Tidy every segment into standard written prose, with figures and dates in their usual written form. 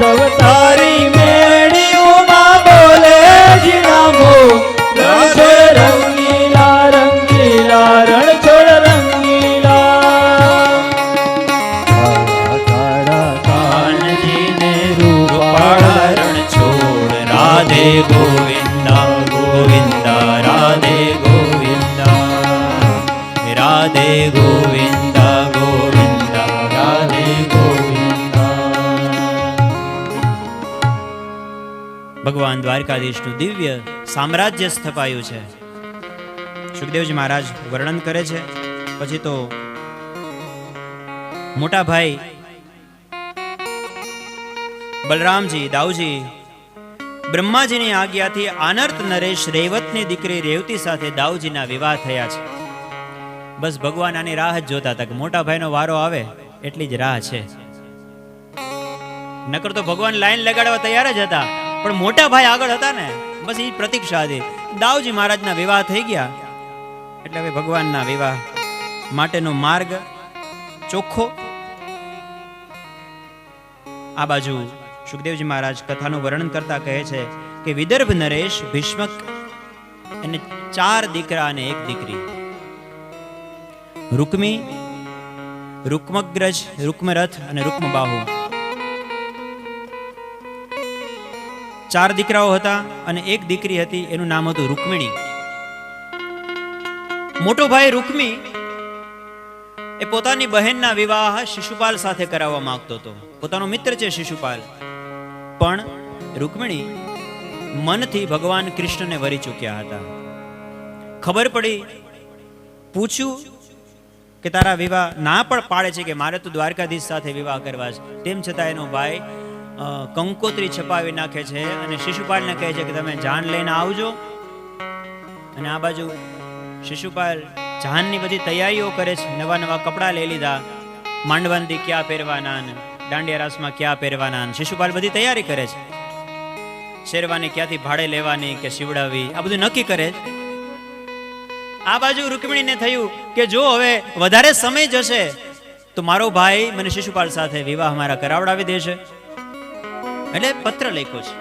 માધવ તારી મેળી ઉમા બોલે જીનામો રણ છોડ રંગીલા રંગીલા રણ છોડ રંગીલા કાળા કાનજીને રૂપાળા રણ છોડ રાધે ગોવિંદા ગોવિંદા રાધે ગોવિંદા રાધે ગોવિંદા ગોવિંદા રાધે ગોવિંદા. ભગવાન દ્વારકાધીશનું દિવ્ય સામ્રાજ્ય સ્થપાયું છે. સુખદેવજી મહારાજ વર્ણન કરે છે. પછી તો મોટા ભાઈ બલરામજી દાઉજી બ્રહ્માજીની આજ્ઞાથી આનર્ત નરેશ રેવતની દીકરી રેવતી સાથે દાઉજીના વિવાહ થયા છે. બસ ભગવાન આની રાહ જ જોતા હતા કે મોટા ભાઈનો વારો આવે એટલી જ રાહ છે. નકર તો ભગવાન લાઈન લગાડવા તૈયાર જ હતા, પણ મોટા ભાઈ આગળ હતા ને, બસ એ પ્રતીક્ષા હતી. દાઉજી મહારાજના વિવાહ થઈ ગયા એટલે હવે ભગવાનના વિવાહ માટેનો માર્ગ ચોખ્ખો. આ બાજુ સુખદેવજી મહારાજ કથાનું વર્ણન કરતા કહે છે કે વિદર્ભ નરેશ ભીષ્મક એને 4 દીકરા અને 1 દીકરી. રૂકમી, રૂકમગ્રજ, રૂકમરથ અને રૂકમબાહુ 4 દીકરાઓ હતા અને 1 દીકરી હતી, એનું નામ હતું રૂકમિણી. મોટો ભાઈ રૂકમી એ પોતાની બહેનના વિવાહ શિશુપાલ સાથે કરાવવા માંગતો હતો. પોતાનો મિત્ર છે શિશુપાલ, પણ રૂકમિણી મનથી ભગવાન કૃષ્ણને વરી ચૂક્યા હતા. ખબર પડી, પૂછ્યું કે તારા વિવાહ ના પણ પાડે છે કે મારે તો દ્વારકાધીશ સાથે વિવાહ કરવા છે. તેમ છતાં એનો ભાઈ કંકોત્રી છપાવી નાખે છે અને શિશુપાલને કહે છે કે તમે જાન લઈને આવજો. અને આ બાજુ શિશુપાલ જાનની બધી તૈયારીઓ કરે છે. નવા નવા કપડાં લઈ લીધા, માંડવંતી ક્યાં પહેરવાના, દાંડિયા રાસમાં ક્યાં પહેરવાના. શિશુપાલ બધી તૈયારી કરે છે. શેરવાની ક્યાંથી ભાડે લેવાની કે સીવડાવી, આ બધું નક્કી કરે છે. આ બાજુ રૂકમિણીને થયું કે જો હવે વધારે સમય જશે તો મારો ભાઈ મને શિશુપાલ સાથે વિવાહ મારા કરાવડાવી દેશે. એટલે પત્ર લખ્યો છે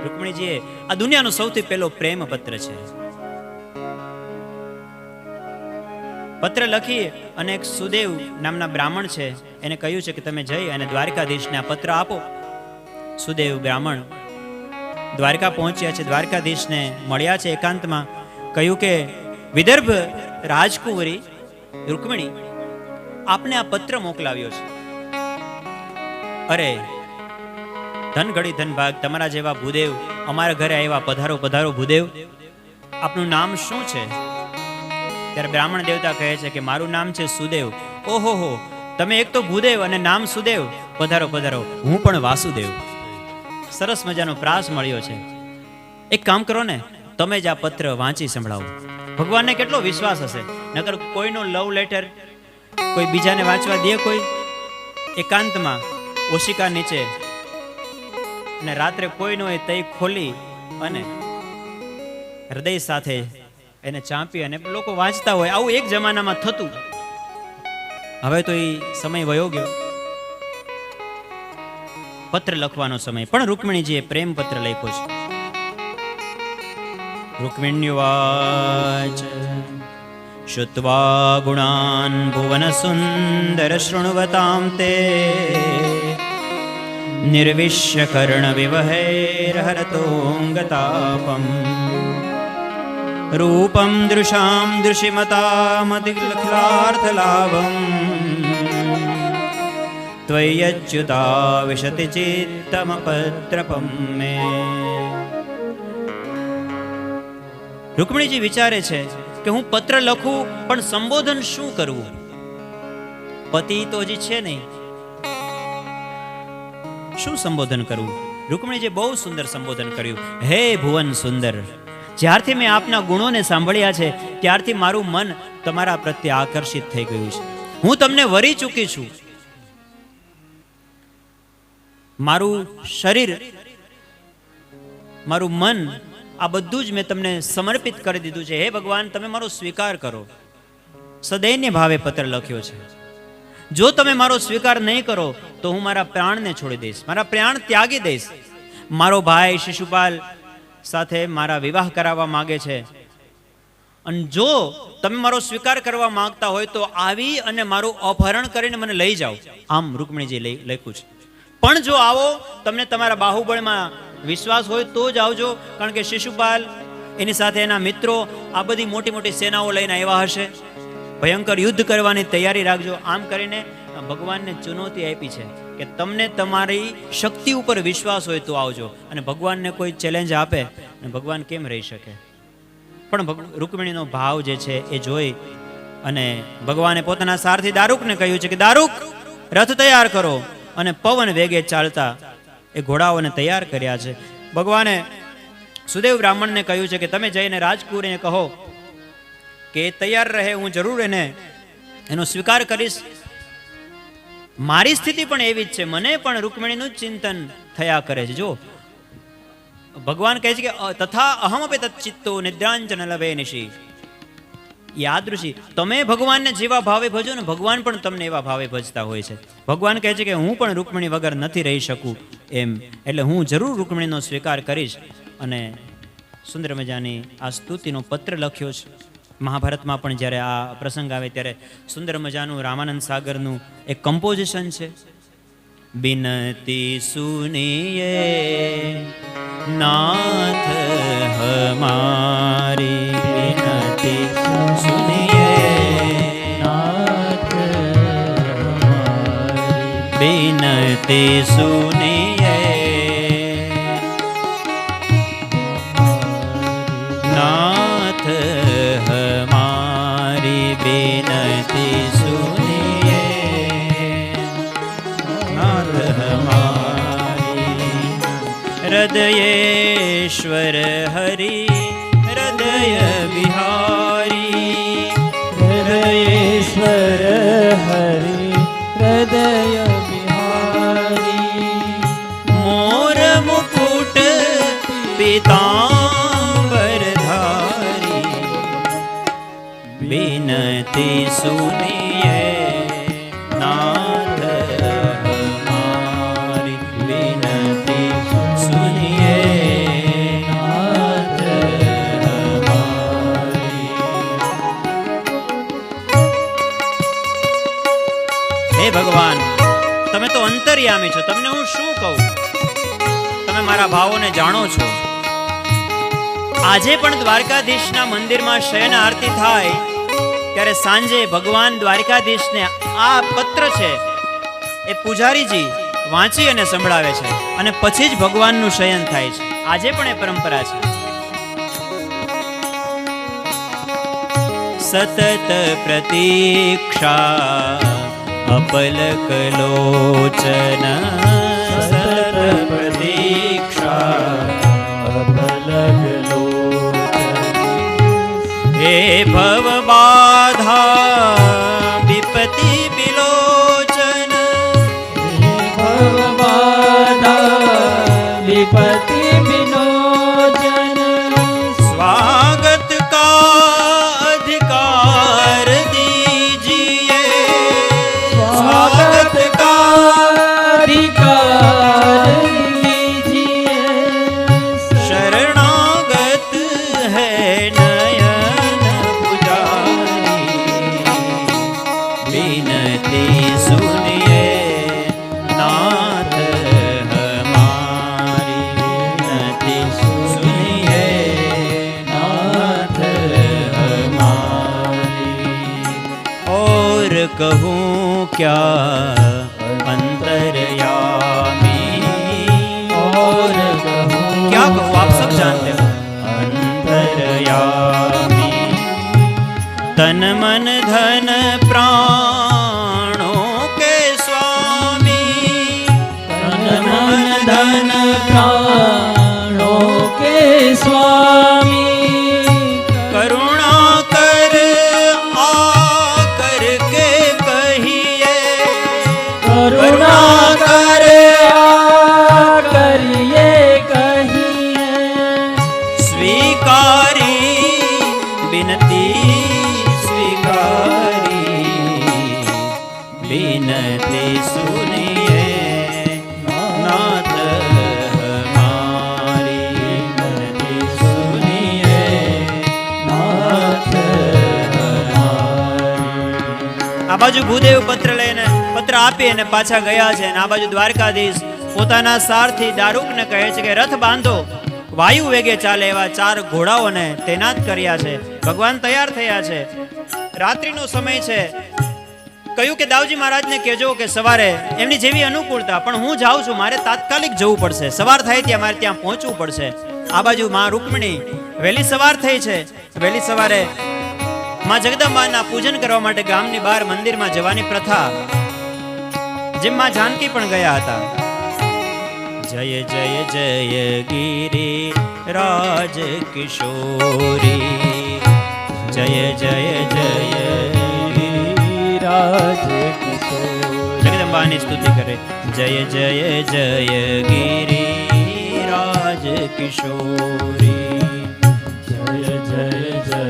રૂકમિણીજીએ. આ દુનિયાનો સૌથી પહેલો પ્રેમ પત્ર છે. પત્ર લખી અને એક સુદેવ નામના બ્રાહ્મણ છે એને કહ્યું છે કે તમે જઈ અને દ્વારકાધીશને આ પત્ર આપો. સુદેવ બ્રાહ્મણ દ્વારકા પહોંચ્યા છે, દ્વારકાધીશને મળ્યા છે એકાંતમાં. કહ્યું કે વિદર્ભ રાજકુંવરી રૂકમિણી આપને આ પત્ર મોકલાવ્યો છે. અરે ધન ઘડી ધન ભાગ, તમારા જેવા ભૂદેવ અમારા ઘરે આવ્યા, પધારો પધારો ભૂદેવ. આપનું નામ શું છે? ત્યારે બ્રાહ્મણ દેવતા કહે છે કે મારું નામ છે સુદેવ. ઓહો હો, તમે એક તો ભૂદેવ અને નામ સુદેવ, પધારો પધારો, હું પણ વાસુદેવ. સરસ મજાનો પ્રાસ મળ્યો છે. એક કામ કરો ને, તમે જ આ પત્ર વાંચી સંભળાવો. ભગવાનને કેટલો વિશ્વાસ હશે, નકર કોઈનો લવ લેટર કોઈ બીજાને વાંચવા દે? કોઈ એકાંતમાં ઓશિકા નીચે અને રાત્રે કોઈનો એ તઈ ખોલી અને હૃદય સાથે એને ચાંપી અને લોકો વાંચતા હોય. આવું એક જમાનામાં થતું. હવે તો એ સમય વયો ગયો, પત્ર લખવાનો સમય. પણ રૂકમિણીજીએ પ્રેમ પત્ર લખ્યો છે. રૂકમિણ્યુવાચ શ્રુત્વા ગુણાન ભુવન સુંદર શૃણવતામ તે નિર્વિશ્ય કર્ણ વિવહૈર્હરતોંગતાપમ રૂપમ દૃશામ દૃશિમતામતિલખલાર્થલાભમ ત્વય્યચ્યુતા વિશતિ ચિત્તમપત્રપમ મે. રૂકમિણીજી વિચારે છે કે હું પત્ર લખું પણ સંબોધન શું કરવું? પતિ તો હજી છે નહીં, શું સંબોધન કરવું? રૂકમિણીજી બહુ સુંદર સંબોધન કર્યું. હે ભુવન સુંદર, જ્યારથી મેં આપના ગુણોને સાંભળ્યા છે ત્યારથી મારું મન તમારા પ્રત્યે આકર્ષિત થઈ ગયું છે. હું તમને વરી ચૂકી છું. મારું શરીર, મારું મન, આ બધું જ મેં તમને સમર્પિત કરી દીધું છે. હે ભગવાન, તમે મારો સ્વીકાર કરો. સદૈન્ય ભાવે પત્ર લખ્યો છે. જો તમે મારો સ્વીકાર નહીં કરો તો હું મારા પ્રાણને છોડી દઈશ, મારા પ્રાણ ત્યાગી દઈશ. મારો ભાઈ શિશુપાલ સાથે મારા વિવાહ કરાવવા માંગે છે, અને જો તમે મારો સ્વીકાર કરવા માંગતા હોય તો આવી અને મારું અપહરણ કરીને મને લઈ જાઓ. આમ રૂકમણીજી લખ્યું છે. પણ જો આવો, તમને તમારા બાહુબળમાં વિશ્વાસ હોય તો જ આવજો, કારણ કે શિશુપાલ એની સાથે એના મિત્રો આ બધી મોટી મોટી સેનાઓ લઈને આવ્યા હશે, ભયંકર યુદ્ધ કરવાની તૈયારી રાખજો. આમ કરીને ભગવાનને ચુનૌતી આપી છે કે તમને તમારી શક્તિ ઉપર વિશ્વાસ હોય તો આવજો. અને ભગવાનને કોઈ ચેલેન્જ આપે અને ભગવાન કેમ રહી શકે? પણ રૂકમિણીનો ભાવ જે છે એ જોઈ અને ભગવાને પોતાના સારથી દારૂકને કહ્યું છે કે દારૂક, રથ તૈયાર કરો. અને પવન વેગે ચાલતા એ ઘોડાઓને તૈયાર કર્યા છે. ભગવાને સુદેવ બ્રાહ્મણને કહ્યું છે કે તમે જઈને રાજકુમારીને કહો કે તૈયાર રહે, હું જરૂર એનો સ્વીકાર કરીશ. મારી સ્થિતિ પણ એવી જ છે, મને પણ રૂકમિણીનું જ ચિંતન થયા કરે છે. જો ભગવાન કહે છે કે તથા અહમપે તચ્ચિત્તો નિદ્રાંજન લવે નિશી યાદૃશી. તમે ભગવાનને જેવા ભાવે ભજો ને ભગવાન પણ તમને એવા ભાવે ભજતા હોય છે. ભગવાન કહે છે કે હું પણ રૂકમિણી વગર નથી રહી શકું એમ, એટલે હું જરૂર રૂકમિણીનો સ્વીકાર કરીશ. અને સુંદર મજાની આ સ્તુતિનો પત્ર લખ્યો છે. મહાભારતમાં પણ જ્યારે આ પ્રસંગ આવે ત્યારે સુંદર મજાનું રામાનંદ સાગરનું એક કમ્પોઝિશન છે. બિનતી સુનિયે નાથ હમારી, બિનતી સુનિયે નાથ હમારી, બિનતી સુનિયે નાથ હમારી, બિનતી સુનિયે નાથ હમારી. હૃદયેશ્વર હરિ હૃદય વિહારી, હૃદયેશ્વર હરિ હૃદય વિહારી. મોર મુકુટ પીતાંબર ધારી, બિનતી સુનિયે નાથ હમારી, બિનતી સુનિયે નાથ હમારી. હે ભગવાન, તમે તો અંતર્યામી છો, તમને હું શું કહું? તમે મારા ભાવોને જાણો છો. આજે પણ દ્વારકાધીશના મંદિરમાં શયન આરતી થાય ત્યારે સાંજે ભગવાન દ્વારકાધીશને આ પત્ર છે એ પૂજારીજી વાંચી અને સંભળાવે છે, અને પછી જ ભગવાનનું શયન થાય છે. આજે પણ એ પરંપરા છે. સતત પ્રતીક્ષા અપલક લોચન, સતત પ્રતીક્ષા અપલક લોચન. હે ભવ બાધા વિપતિ વિલોચન, ભવ બાધા વિપતિ વિલોચન. स्वागत का अधिकार दीजिए, स्वागत का अधिकार दीजिए. शरणागत है नयन पुजारी, बिनती सुनिए नाथ हमारी, बिनती सुनिए नाथ हमारी. और कहूँ क्या अंतर्यामी, और कहूँ क्या कहूँ आप सब जानते हो. अंतर्यामी तन मन धन प्राणों के स्वामी, तन मन धन प्राणों के स्वामी. करुणा कर आकर के कहिए, करुणा कर करिए कहिए. स्वीकारी बिनती स्वीकारी, બાજુ ભૂદેવ પત્ર લઈને પત્ર આપી અને પાછા ગયા છે અને આ બાજુ દ્વારકાધીશ પોતાના સારથી દારૂકને કહે છે કે રથ બાંધો, વાયુ વેગે ચાલે એવા 4 ઘોડાઓને તૈનાત કર્યા છે. ભગવાન તૈયાર થયા છે. રાત્રિનો સમય છે. કહ્યું કે દાઉજી મહારાજને કહેજો કે સવારે એમની જેવી અનુકૂળતા, પણ હું જાઉં છું, મારે તાત્કાલિક જવું પડશે, સવાર થાય ત્યાં મારે ત્યાં પહોંચવું પડશે. આ બાજુ માં રૂકમણી વહેલી સવાર થઈ છે. વહેલી સવારે માં જગદંબાના પૂજન કરવા માટે ગામની બહાર મંદિરમાં જવાની પ્રથા, જેમ માં જાનકી પણ ગયા હતા. જય જય જય ગિરી રાજ કિશોરી, જય જય જય રાજ કિશોર. જગદંબાની સ્તુતિ કરે. જય જય જય ગિરી રાજ કિશોરી, જય જય જય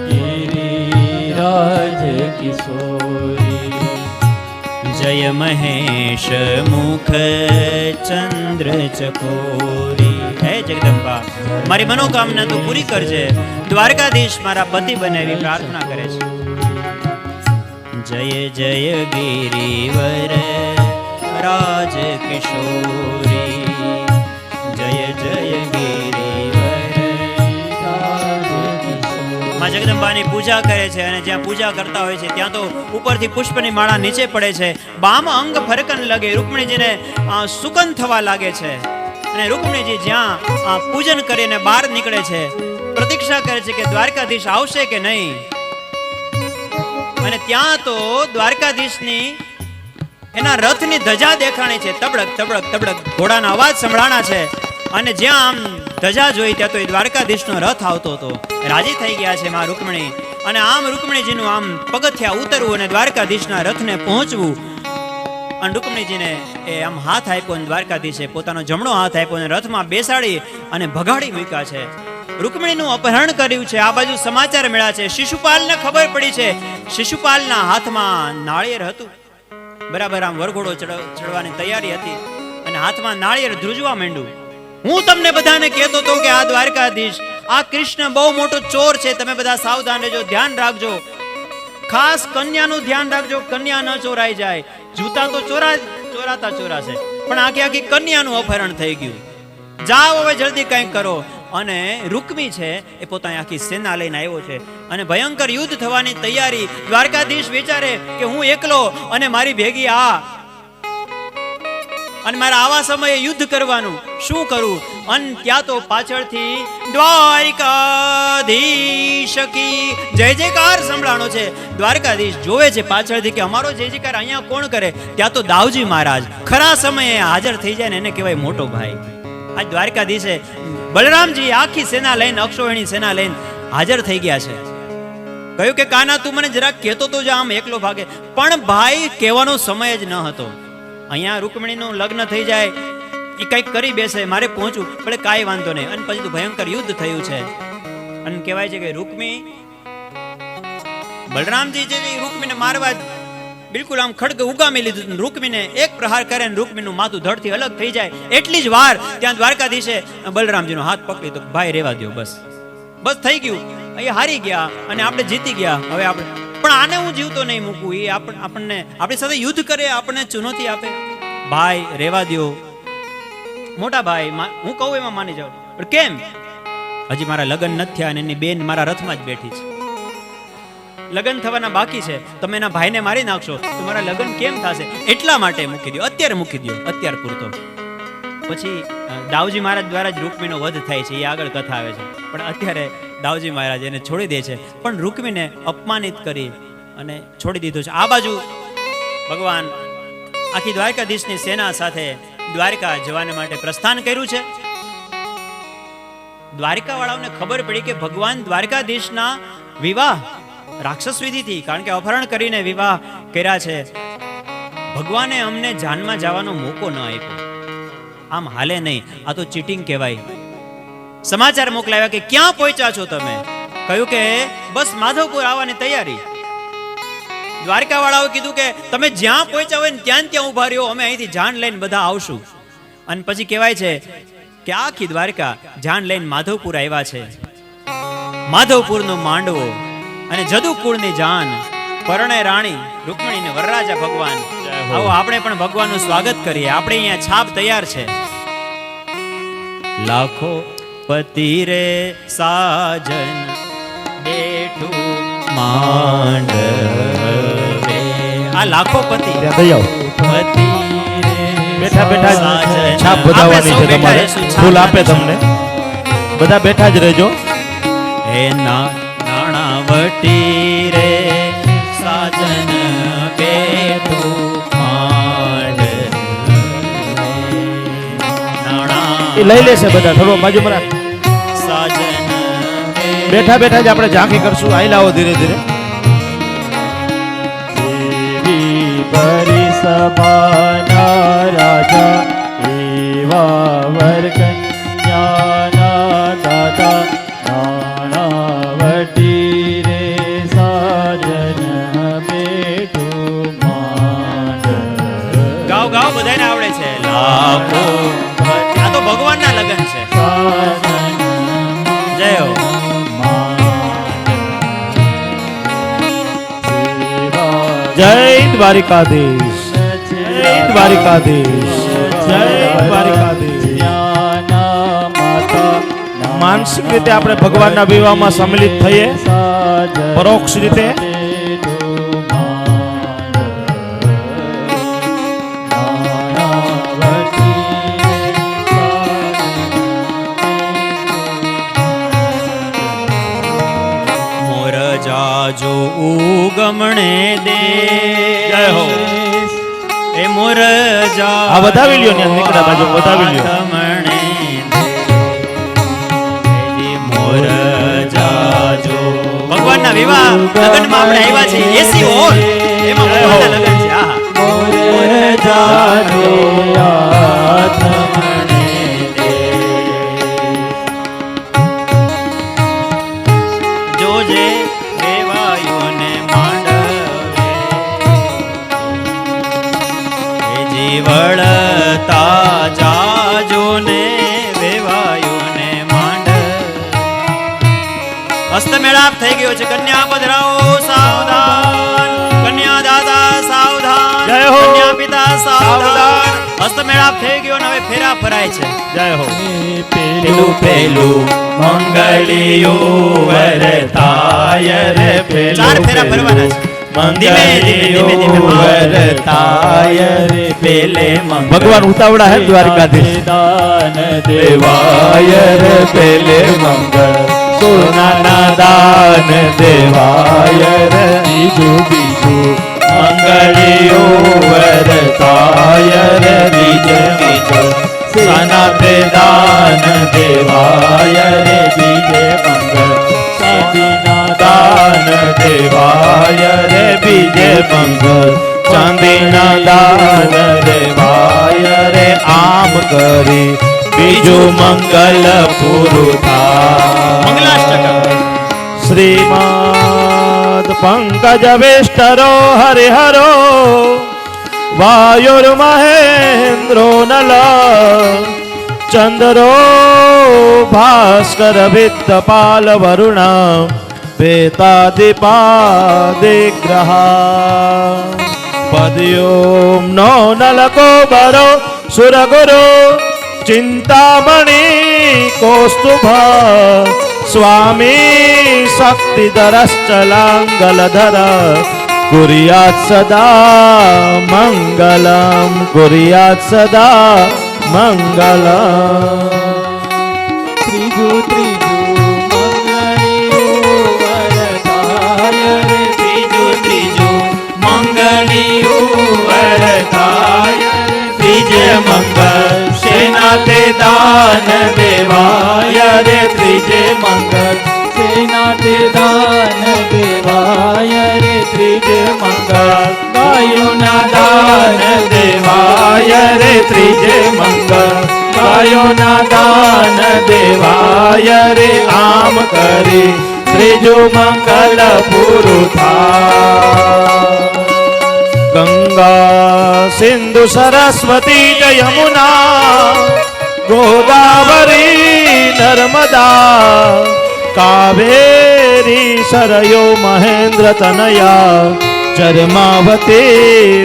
ગિરી રાજ કિશોરી. જય મહેશ મુખ ચંદ્ર ચકોરી. હે જગદંબા, મારી મનોકામના તું પૂરી કરજે. દ્વારકાધીશ મારા પતિ બને એવી પ્રાર્થના કરે છે. જય જય ગિરિવર રાજ કિશોરી, જય જય ગિરિવર રાજ કિશોરી. માં જગદંબાની પૂજા કરે છે અને જ્યાં પૂજા કરતા હોય છે ત્યાં તો ઉપરથી પુષ્પની માળા નીચે પડે છે. બામ અંગ ફરકન લગે, રૂકમણીજીને સુકન થવા લાગે છે. અને રૂકમણીજી જ્યાં પૂજન કરીને બહાર નીકળે છે, પ્રતીક્ષા કરે છે કે દ્વારકાધીશ આવશે કે નહીં. અને ત્યાં તો દ્વારકાધીશની એના રથની ધજા દેખાણી છે. તબડક તબડક તબડક ઘોડાના અવાજ સંભળાણા છે. અને જ્યાં આમ ધજા જોઈ ત્યાં તો એ દ્વારકાધીશનો રથ આવતો હતો. રાજી થઈ ગયા છે માં રૂકમણી. અને આમ રૂકમણીજીનું આમ પગથિયા ઉતરવું અને દ્વારકાધીશના રથને પહોંચવું. અને રૂકમણીજીને એ આમ હાથ આપ્યો અને દ્વારકાધીશે પોતાનો જમણો હાથ આપ્યો અને રથમાં બેસાડી અને ભગાડી મૂક્યા છે. રૂકમણીનું અપહરણ કર્યું છે. આ બાજુ સમાચાર મળ્યા છે. શિશુપાલને ખબર પડી છે. શિશુપાલના હાથમાં નાળિયેર હતું. બરાબર આમ વરઘોડો ચડવાની તૈયારી હતી અને હાથમાં નાળિયેર ધ્રુજવા માંડ્યું. હું તમને બધાને કહેતો હતો કે આ દ્વારકાધીશ, આ કૃષ્ણ બહુ મોટો ચોર છે. તમે બધા સાવધાન રહેજો, ધ્યાન રાખજો. ખાસ કન્યાનું ધ્યાન રાખજો, કન્યા ન ચોરાઈ જાય. જૂતા તો ચોરાતા ચોરાશે, પણ આખી કન્યાનું અપહરણ થઈ ગયું. જાઓ હવે જલ્દી કંઈક કરો. અને રૂકમી છે એ પોતાની આખી સેના લઈને આવ્યો છે અને ભયંકર યુદ્ધ થવાની તૈયારી. દ્વારકાધીશ વિચારે કે હું એકલો અને મારી ભેગી અને મારા આવા સમયે યુદ્ધ કરવાનું, શું કરું? અને ત્યાં તો પાછળથી દ્વારકાધીશ કી જય જયકાર સંભળાણો છે. દ્વારકાધીશ જોવે છે પાછળથી કે અમારો જય જયકાર અહીંયા કોણ કરે? ત્યાં તો દાઉજી મહારાજ ખરા સમયે હાજર થઈ જાય ને એને કહેવાય મોટો ભાઈ. આ દ્વારકાધીશે બલરામજી આખી સેના લઈને, અક્ષોહિણી સેના લઈને હાજર થઈ ગયા છે. કહ્યું કે કાના તું મને જરાક કહેતો તો જ આમ એકલો ભાગે. પણ ભાઈ કહેવાનો સમય જ ન હતો. અહીંયા રૂકમણીનું લગ્ન થઈ જાય, એ કંઈક કરી બેસે, મારે પહોંચવું પડે. કાંઈ વાંધો નહીં. અને પછી તો ભયંકર યુદ્ધ થયું છે. અને કહેવાય છે કે રૂકમી, બલરામજી જે રૂકમીને મારવા બિલકુલ આમ ખડગ ઉગામી લીધું. રૂકમીને એક પ્રહાર કરે ને રૂકમીનું માથું ધડથી અલગ થઈ જાય. એટલી જ વાર ત્યાં દ્વારકાધીશે બલરામજીનો હાથ પકડી તો ભાઈ રહેવા દો, બસ બસ થઈ ગયું. અહીંયા હારી ગયા અને આપણે જીતી ગયા. હવે આપણે પણ આને હું જીવતો નહીં મૂકું. એ આપણને આપણી સાથે યુદ્ધ કરે, આપણને ચુનૌતી આપે. ભાઈ રહેવા દો, મોટા ભાઈ હું કહું એમાં માની જાઓ. પણ કેમ? હજી મારા લગ્ન નથી થયા અને એની બેન મારા રથમાં જ બેઠી છે. લગ્ન થવાના બાકી છે. તમે એના ભાઈને મારી નાખશો તો મારા લગ્ન કેમ થશે? એટલા માટે મૂકી દો, અત્યારે મૂકી દો, અત્યાર પૂરતો. પછી દાઉજી મહારાજ દ્વારા જ રૂકમીનો વધ થાય છે. એ આગળ કથા આવે છે. પણ અત્યારે દાઉજી મહારાજ એને છોડી દે છે. પણ રૂકમીને અપમાનિત કરી અને છોડી દીધો છે. આ બાજુ ભગવાન આખી દ્વારકાધીશની સેના સાથે દ્વારકા જવાને માટે પ્રસ્થાન કર્યું છે. દ્વારકા વાળાઓને ખબર પડી કે ભગવાન દ્વારકાધીશના વિવાહ રાક્ષસ વિધિથી, કારણ કે અપહરણ કરીને વિવાહ કર્યા છે, ભગવાને અમને જાનમાં જવાનો મોકો ન આપ્યો. આમ હાલે નહીં, આ તો ચીટિંગ કહેવાય. સમાચાર મોકલાવ્યા કે ક્યાં પહોંચ્યા છો તમે? કહ્યું કે બસ માધવપુર આવવાની તૈયારી. દ્વારકા વાળાઓ કીધું કે તમે જ્યાં પહોંચ્યા હોય ને ત્યાં ઉભા રહ્યો, અમે અહીંથી જાન લઈને બધા આવશું. અને પછી કહેવાય છે કે આખી દ્વારકા જાન લઈને માધવપુર આવ્યા છે. માધવપુરનો માંડવો અને જદુકુળની જાન પરણે રાણી રૂકમણી ને વરરાજા ભગવાન. આવો આપણે પણ ભગવાનનું સ્વાગત કરીએ. આપણે અહીંયા છાપ તૈયાર છે. લાખો પતિ રે સાજન બેઠું માંડવે. આ લાખો પતિ પતિ બેઠા બેઠા છાપ બતાવવાની છે તમારે. ફૂલ આપે તમને. બધા બેઠા જ રહેજો. હે નાણાવટી રે સાજન બેઠું માંડવે. એ લઈ લેશે બધા. થોડો બાજુમાં રાખ. સાજન બેઠા બેઠા જ આપણે ઝાંખી કરશું. આઈ લાવો ધીરે ધીરે. દેવી પરી સભાના રાજા એવા વર કન્યાના દાદા નાણાવટી રે સાજન બેઠું માંડવે. ગાવ ગાવ બધાને આવડે છે. લાખો આ તો ભગવાનના લગન છે. જય હો. જય દ્વારિકાધીશ. જય દ્વારિકાધીશ. જય દ્વારિકાધીશ. માનસિક રીતે આપણે ભગવાનના વિવાહમાં સંમિલિત થઈએ. પરોક્ષ રીતે મોર જાજો ઉગમણે દે. જય હો. એ મોર જા આ વધાવી લ્યો ને નીકળ્યા બાજુ વધાવી લ્યો. મોર જાજો ભગવાનના વિવાહ લગનમાં આપણે આવ્યા છે. એસી હોલ એમાં ભગવાનના લગન છે. આહા. મોર જાજો આત્મને દે. જોજે દેવાયુને માંડવે એ જીવળતા જાજો ને વેવાયુને માંડવે. હસ્તમેળાપ થઈ ગયો છે. કન્યા પધરાવો સાવધાન. કન્યા દાદા સાવધાન. જય હો. કન્યા પિતા સાવધાન. હસ્તમેળાપ થઈ ગયો ને હવે ફેરા ફરાય છે. જય હો. પેલું પેલું મંગળિયું વરતાય રે પેલું ચાર ફેરા ફરવાના છે. ધીમે ધીમે ધીમે વરતાય રે પેલે ભગવાન ઉતાવળા હે દ્વારિકાધીશ. દાન દેવાય રે પેલે મંગળ સોનાના દાન દેવાય રે બીજું બીજું મંગળિયું વરતાય રે બીજે બીજું સનાતે દાન દેવાય રે બીજે મંગળ ચાંદીના દાન દેવાય રે બીજે મંગળ ચાંદીના દાન દેવાય રે આમ કરી બીજું મંગલ પૂરું થાય. મંગલાષ્ટક. શ્રીમદ પંકજ વિષ્ટરો હરિહરો વાયુર્મહેન્દ્રો નલ ચંદ્રો ભાસ્કર વિદ્યપાલ વરુણ વેતાદિપાદિગ્રહા પદયોમ નો નલકો બરો સુરગુરુ ચિંતામણી કૌસ્તુભ સ્વામી શક્તિધરશ્ચલાંગલધર કુર્યાત સદા મંગલમ કુર્યાત સદા મંગલમ. ત્રીજું ત્રીજું મંગળિયું વરતાય રે ત્રીજું ત્રીજું મંગળિયું વરતાય રે ત્રીજે મંગળ સેનાતે દાન દેવાય રે ત્રીજે મંગળ સેનાતે દાન દેવાય રે ત્રીજે મંગળ ગાયોના દાન દેવાય રે ત્રીજે મંગળ ગાયોના દાન દેવાય રે આમ કરી ત્રીજું મંગલ પૂરું થાય. ગંગા સિંધુ સરસ્વતી જ યમુના ગોદાવરી નર્મદા કાવેરી સરયો મહેન્દ્ર તનયા चरमावती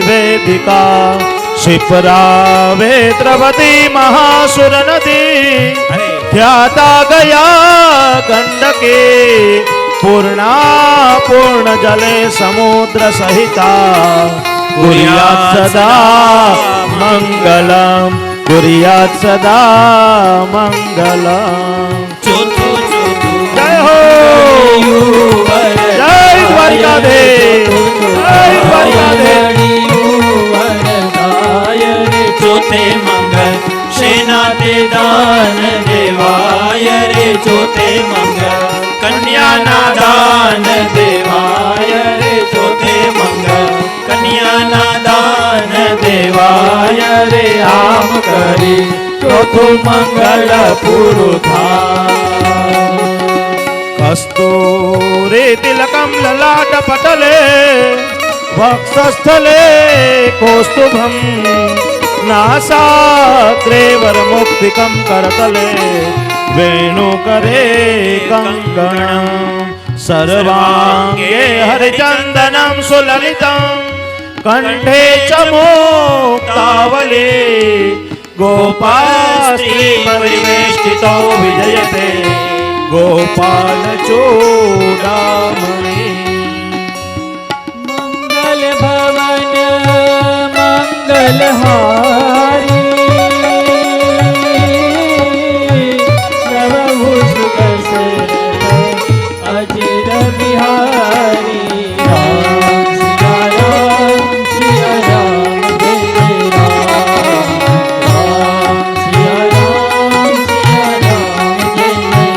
वेदिका शिप्रा वेत्रवती महासुर नदी ख्याता गया गंडके पूर्णा पूर्ण जले समुद्र सहिता कुर्यात् सदा मंगलम कुर्यात् सदा मंगलम। जय हो जय द्वारिकाधीश जय द्वारिकाधीश। चौथे मंगल सेना ते दान देवाय रे चौथे मंगल कन्या ना दान देवाय रे चौथे मंगल कन्या ना दान देवाय रे आम करी चौथो मंगल पूरो थाय। कस्तूरी तिलकम ललाट पटले वक्षस्थले कौस्तुभम नासाग्रे वरमुक्तिकं करतले वेणुकरे कंकणं सर्वांगे हरिचंदनं सुललितं कंठे च मुक्तावली गोपालस्त्री परिवेष्टितो विजयते गोपाल चूडामणि। मंगल भवन मंगलहारी अजिर बिहारी राम सिया राम सिया राम जय जय राम राम सिया राम सिया राम जय जय राम।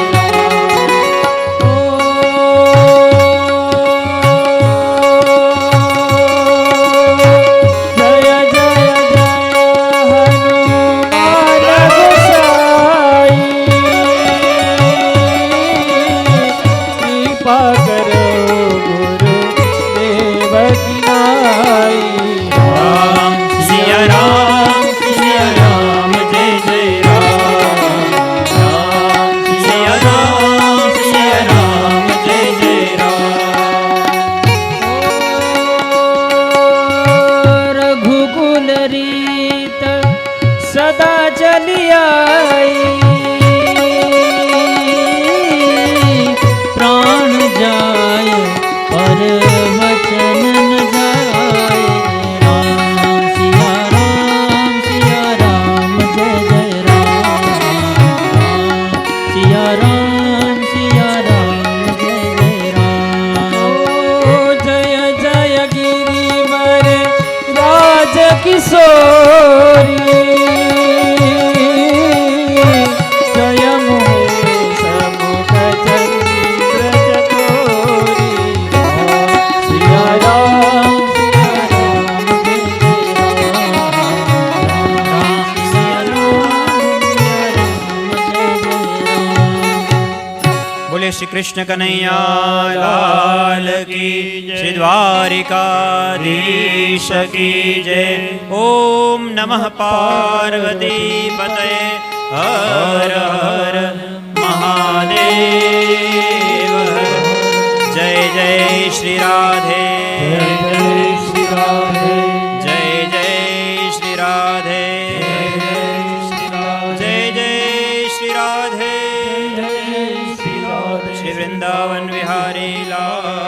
जय जय जय हनुमान गोसाई कृपा करो गुरु देव की नाई। राम सिया राम जय जय राम राम सिया राम जय जय राम। रघुकुल रीत सदा चली आई प्राण जाय पर वचन न जाय। राम सिया राम जय जय राम राम सिया राम जय जय राम। ओ जय जय गिरिवर राज किशोरी जय मोहेश मुख चंद्र चकोरी। सिया राम जय जय राम सिया राम जय जय राम। बोले श्री कृष्ण कन्हैया लाल की श्री द्वारिकाधीश की जय। ओम नमः पार्वती पतये हर हर महादेव। जय जय श्री राधे श्री राधे जय जय श्री राधे जय जय श्री राधे श्री वृंदावन विहारी लाल